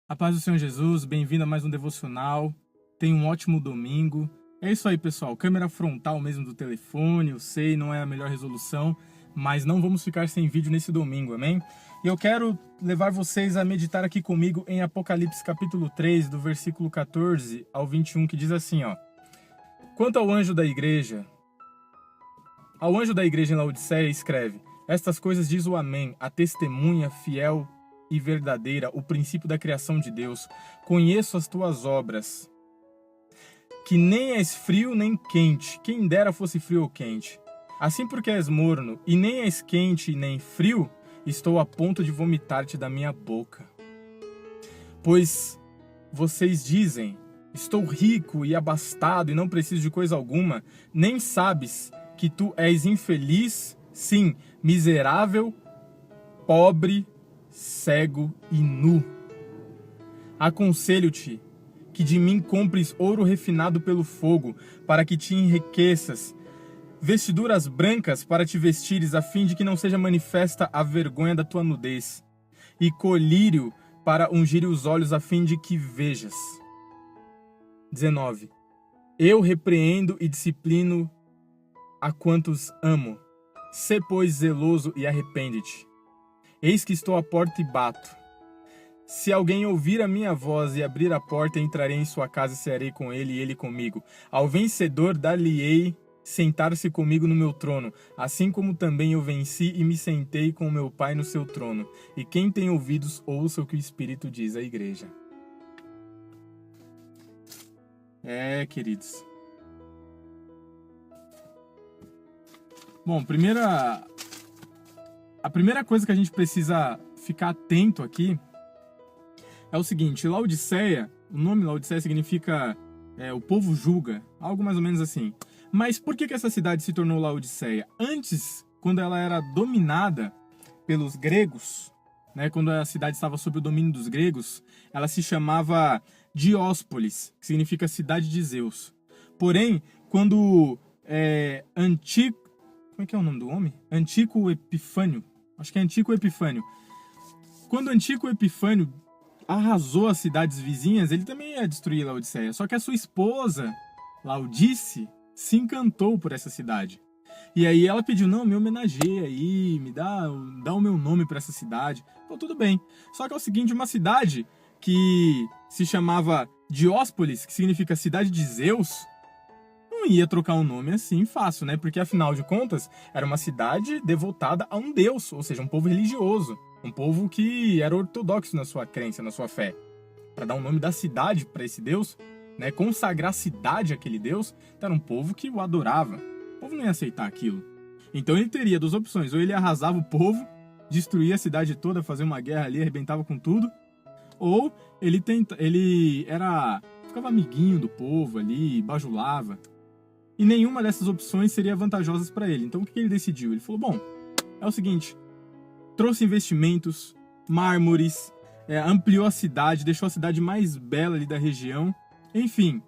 A paz do Senhor Jesus, bem-vindo a mais um devocional. Tenha um ótimo domingo. É isso aí, pessoal. Câmera frontal mesmo do telefone, eu sei, não é a melhor resolução, mas não vamos ficar sem vídeo nesse domingo, amém? E eu quero levar vocês a meditar aqui comigo em Apocalipse capítulo 3, do versículo 14 ao 21, que diz assim, ó. Quanto ao anjo da igreja em Laodiceia escreve: Estas coisas diz o Amém, a testemunha fiel e verdadeira, o princípio da criação de Deus. Conheço as tuas obras, que nem és frio nem quente, quem dera fosse frio ou quente. Assim porque és morno, e nem és quente nem frio, estou a ponto de vomitar-te da minha boca. Pois vocês dizem: estou rico e abastado e não preciso de coisa alguma, nem sabes que tu és infeliz, sim, miserável, pobre, cego e nu. Aconselho-te que de mim compres ouro refinado pelo fogo, para que te enriqueças, vestiduras brancas para te vestires, a fim de que não seja manifesta a vergonha da tua nudez, e colírio para ungir os olhos, a fim de que vejas. 19. Eu repreendo e disciplino a quantos amo. Sê, pois, zeloso e arrepende-te. Eis que estou à porta e bato. Se alguém ouvir a minha voz e abrir a porta, entrarei em sua casa e cearei com ele e ele comigo. Ao vencedor dar-lhe-ei sentar-se comigo no meu trono, assim como também eu venci e me sentei com meu Pai no seu trono. E quem tem ouvidos, ouça o que o Espírito diz à igreja. Queridos. Bom, a primeira coisa que a gente precisa ficar atento aqui é o seguinte: Laodiceia, o nome Laodiceia significa o povo julga, algo mais ou menos assim. Mas por que essa cidade se tornou Laodiceia? Antes, quando ela era dominada pelos gregos, né, quando a cidade estava sob o domínio dos gregos, ela se chamava Dióspolis, que significa cidade de Zeus. Porém, quando como é que é o nome do homem? Antíoco Epifânio. Acho que é Antíoco Epifânio. Quando Antíoco Epifânio arrasou as cidades vizinhas, ele também ia destruir Laodiceia. Só que a sua esposa, Laodice, se encantou por essa cidade. E aí ela pediu: não, me homenageia aí, dá o meu nome para essa cidade. Então tudo bem. Só que é o seguinte, uma cidade que se chamava Dióspolis, que significa cidade de Zeus, não ia trocar um nome assim fácil, né? Porque afinal de contas, era uma cidade devotada a um deus, ou seja, um povo religioso, um povo que era ortodoxo na sua crença, na sua fé. Para dar o nome da cidade para esse deus, né? Consagrar a cidade àquele deus, então era um povo que o adorava. O povo não ia aceitar aquilo. Então ele teria duas opções: ou ele arrasava o povo, destruía a cidade toda, fazia uma guerra ali, arrebentava com tudo, ou ele ficava amiguinho do povo ali, bajulava. E nenhuma dessas opções seria vantajosas para ele. Então o que ele decidiu? Ele falou: bom, é o seguinte, trouxe investimentos, mármores, ampliou a cidade, deixou a cidade mais bela ali da região. Enfim,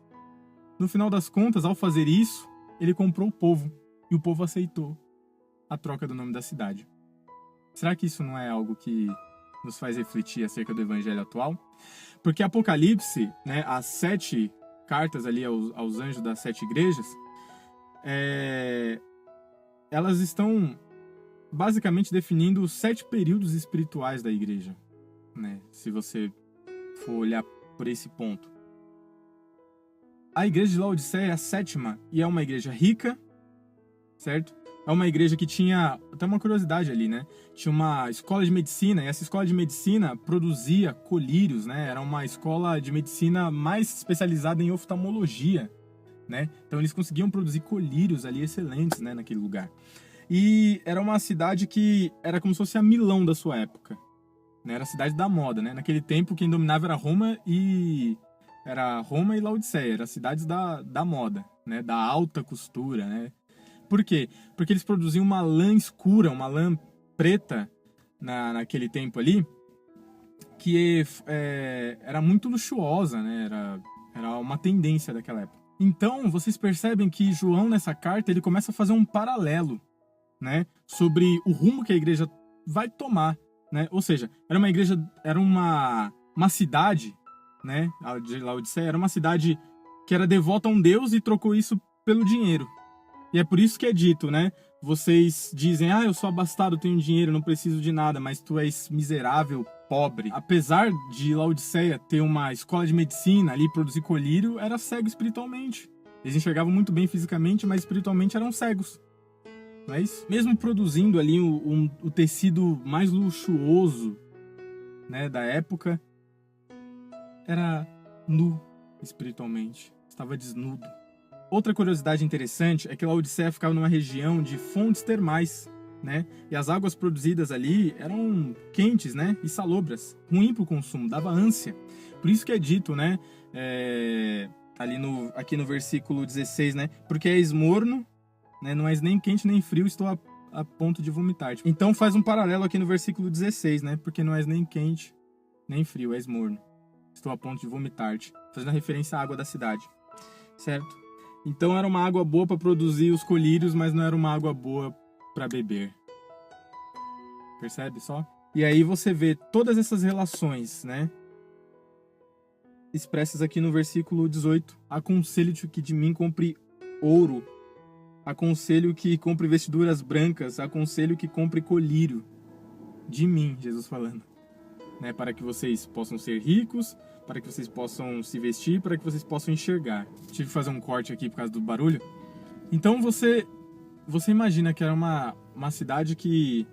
no final das contas, ao fazer isso, ele comprou o povo. E o povo aceitou a troca do nome da cidade. Será que isso não é algo que nos faz refletir acerca do evangelho atual? Porque Apocalipse, né, as 7 cartas ali aos anjos das 7 igrejas, elas estão basicamente definindo os 7 períodos espirituais da igreja, né? Se você for olhar por esse ponto. A igreja de Laodiceia é a 7ª e é uma igreja rica, certo? É uma igreja que tinha, até uma curiosidade ali, né? Tinha uma escola de medicina, e essa escola de medicina produzia colírios, né? Era uma escola de medicina mais especializada em oftalmologia, né? Então eles conseguiam produzir colírios ali excelentes, né, naquele lugar. E era uma cidade que era como se fosse a Milão da sua época, né? Era a cidade da moda, né? Naquele tempo quem dominava era Roma e Laodiceia, eram as cidades da moda, né? Da alta costura, né? Por quê? Porque eles produziam uma lã escura, uma lã preta naquele tempo ali, que era muito luxuosa, né? Era uma tendência daquela época. Então, vocês percebem que João, nessa carta, ele começa a fazer um paralelo, né, sobre o rumo que a igreja vai tomar, né? Ou seja, era uma uma cidade, né? A de Laodiceia era uma cidade que era devota a um deus e trocou isso pelo dinheiro. E é por isso que é dito, né? Vocês dizem, eu sou abastado, tenho dinheiro, não preciso de nada, mas tu és miserável, pobre. Apesar de Laodiceia ter uma escola de medicina ali, produzir colírio, era cego espiritualmente. Eles enxergavam muito bem fisicamente, mas espiritualmente eram cegos. Não é isso? Mesmo produzindo ali o tecido mais luxuoso, né, da época, era nu espiritualmente. Estava desnudo. Outra curiosidade interessante é que Laodiceia ficava numa região de fontes termais, né? E as águas produzidas ali eram quentes, né? E salobras, ruim para o consumo, dava ânsia. Por isso que é dito, né? Aqui no versículo 16, né? Porque és morno, né? Não és nem quente nem frio, estou a ponto de vomitar. Então faz um paralelo aqui no versículo 16, né? Porque não és nem quente nem frio, és morno. Estou a ponto de vomitar-te. Fazendo referência à água da cidade, certo? Então era uma água boa para produzir os colírios, mas não era uma água boa para beber. Percebe só? E aí você vê todas essas relações, né? Expressas aqui no versículo 18. Aconselho-te que de mim compre ouro. Aconselho que compre vestiduras brancas. Aconselho que compre colírio. De mim, Jesus falando. Né? Para que vocês possam ser ricos, para que vocês possam se vestir, para que vocês possam enxergar. Tive que fazer um corte aqui por causa do barulho. Então você imagina que era uma cidade que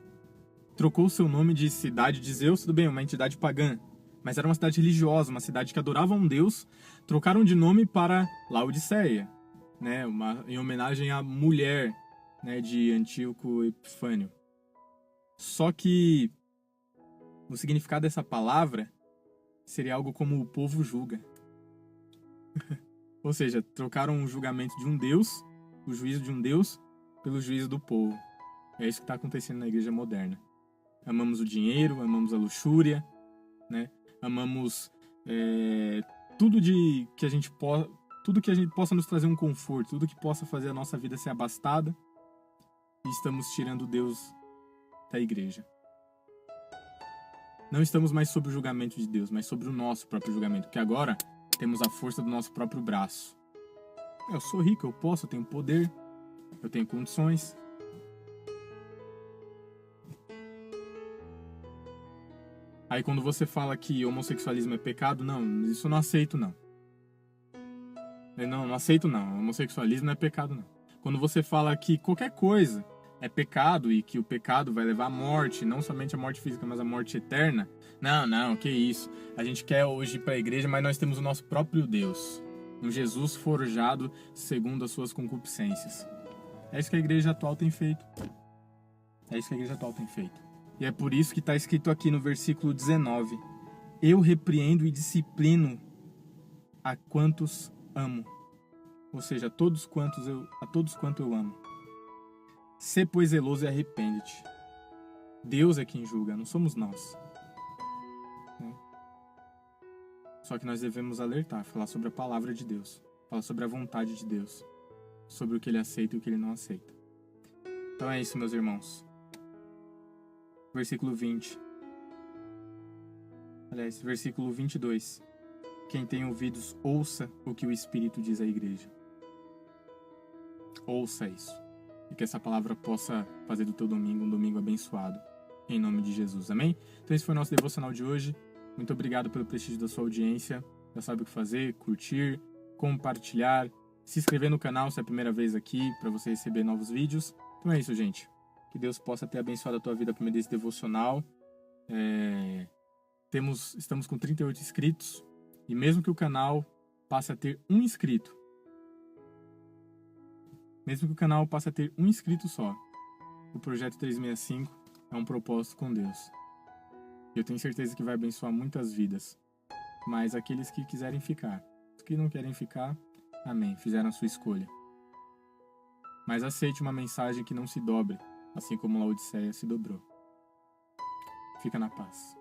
trocou o seu nome de cidade de Zeus, tudo bem, uma entidade pagã, mas era uma cidade religiosa, uma cidade que adorava um deus, trocaram de nome para Laodiceia, né, em homenagem à mulher, né, de Antíoco Epifânio. Só que o significado dessa palavra seria algo como o povo julga. Ou seja, trocaram o julgamento de um deus, o juízo de um deus, pelo juízo do povo. É isso que está acontecendo na igreja moderna. Amamos o dinheiro, amamos a luxúria, né? Amamos tudo que a gente possa nos trazer um conforto, tudo que possa fazer a nossa vida ser abastada, e estamos tirando Deus da igreja. Não estamos mais sob o julgamento de Deus, mas sobre o nosso próprio julgamento, porque agora temos a força do nosso próprio braço. Eu sou rico, eu posso, eu tenho poder, eu tenho condições. Aí quando você fala que homossexualismo é pecado, não, isso eu não aceito não. Não aceito não, homossexualismo não é pecado não. Quando você fala que qualquer coisa é pecado e que o pecado vai levar à morte, não somente a morte física, mas a morte eterna, não, que isso. A gente quer hoje ir para a igreja, mas nós temos o nosso próprio Deus, um Jesus forjado segundo as suas concupiscências. É isso que a igreja atual tem feito. E é por isso que está escrito aqui no versículo 19: eu repreendo e disciplino a quantos amo. Ou seja, a todos quanto eu amo. Sê, pois, zeloso e arrepende-te. Deus é quem julga, não somos nós. Só que nós devemos alertar, falar sobre a palavra de Deus, falar sobre a vontade de Deus, sobre o que Ele aceita e o que Ele não aceita. Então é isso, meus irmãos. Versículo 20. Aliás, versículo 22. Quem tem ouvidos, ouça o que o Espírito diz à igreja. Ouça isso. E que essa palavra possa fazer do teu domingo um domingo abençoado. Em nome de Jesus. Amém? Então esse foi o nosso devocional de hoje. Muito obrigado pelo prestígio da sua audiência. Já sabe o que fazer, curtir, compartilhar, se inscrever no canal se é a primeira vez aqui, para você receber novos vídeos. Então é isso, gente. Que Deus possa ter abençoado a tua vida por meio desse devocional. Estamos com 38 inscritos. E mesmo que o canal passe a ter um inscrito, só, o Projeto 365 é um propósito com Deus. Eu tenho certeza que vai abençoar muitas vidas. Mas aqueles que quiserem ficar, os que não querem ficar, amém, fizeram a sua escolha. Mas aceite uma mensagem que não se dobre, assim como Laodiceia se dobrou. Fica na paz.